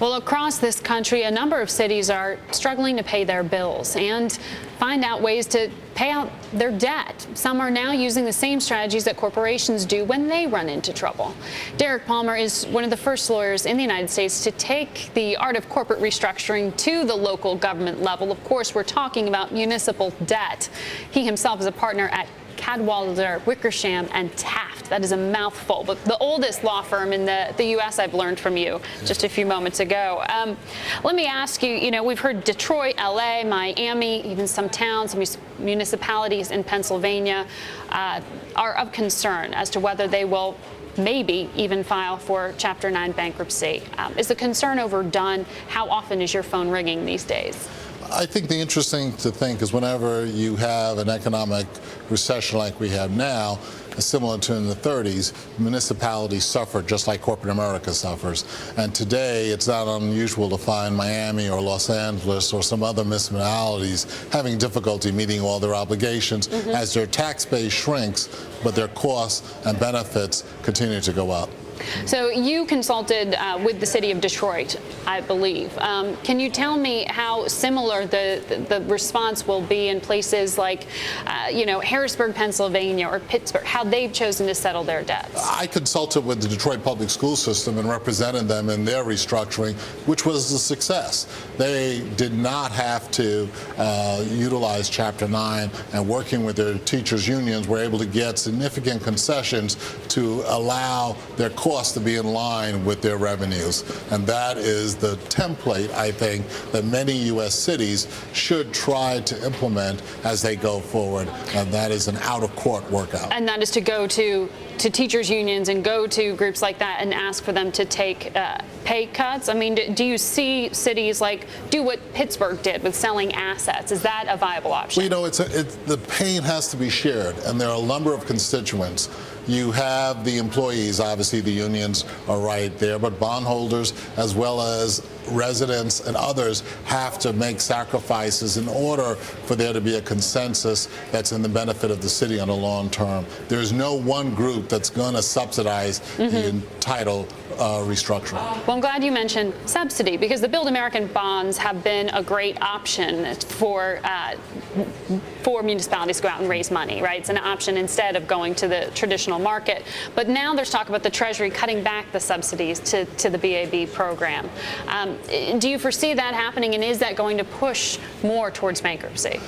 Well, across this country, a number of cities are struggling to pay their bills and find out ways to pay out their debt. Some are now using the same strategies that corporations do when they run into trouble. Deryck Palmer is one of the first lawyers in the United States to take the art of corporate restructuring to the local government level. Of course, we're talking about municipal debt. He himself is a partner at Cadwalader Wickersham Taft. That is a mouthful, but the oldest law firm in the U.S. I've learned from you just a few moments ago. Let me ask you, we've heard Detroit, L.A., Miami, even some towns, some municipalities in Pennsylvania are of concern as to whether they will maybe even file for Chapter 9 bankruptcy. Is the concern overdone? How often is your phone ringing these days? I think the interesting to think is whenever you have an economic recession like we have now, similar to in the 30s, municipalities suffer just like corporate America suffers. And today, it's not unusual to find Miami or Los Angeles or some other municipalities having difficulty meeting all their obligations as their tax base shrinks, but their costs and benefits continue to go up. So you consulted with the city of Detroit, I believe. Can you tell me how similar the response will be in places like, Harrisburg, Pennsylvania, or Pittsburgh, how they've chosen to settle their debts? I consulted with the Detroit public school system and represented them in their restructuring, which was a success. They did not have to utilize Chapter 9, and working with their teachers' unions were able to get significant concessions to allow their costs to be in line with their revenues. And that is the template, I think, that many U.S. cities should try to implement as they go forward. And that is an out-of-court workout. And that is to go to teachers' unions and go to groups like that and ask for them to take pay cuts? I mean, do you see cities do what Pittsburgh did with selling assets? Is that a viable option? Well, the pain has to be shared, and there are a number of constituents. You have the employees, obviously the unions are right there, but bondholders as well as residents and others have to make sacrifices in order for there to be a consensus that's in the benefit of the city on the long term. There's no one group that's going to subsidize the entitled restructuring. Well, I'm glad you mentioned subsidy, because the Build American bonds have been a great option for municipalities to go out and raise money, right? It's an option instead of going to the traditional market. But now there's talk about the Treasury cutting back the subsidies to the BAB program. Do you foresee that happening, and is that going to push more towards bankruptcy?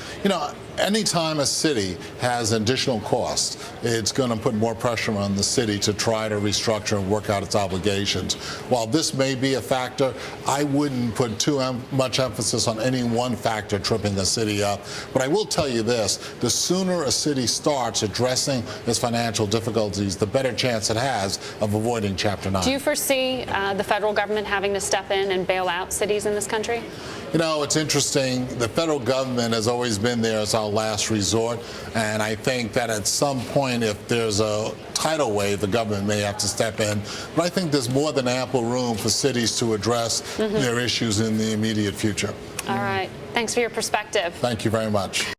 Anytime a city has additional cost, it's going to put more pressure on the city to try to restructure and work out its obligations. While this may be a factor, I wouldn't put too much emphasis on any one factor tripping a city up. But I will tell you this, the sooner a city starts addressing its financial difficulties, the better chance it has of avoiding Chapter 9. Do you foresee the federal government having to step in and bail out cities in this country? It's interesting. The federal government has always been there as our last resort, and I think that at some point, if there's a tidal wave, the government may have to step in. But I think there's more than ample room for cities to address their issues in the immediate future. All right. Thanks for your perspective. Thank you very much.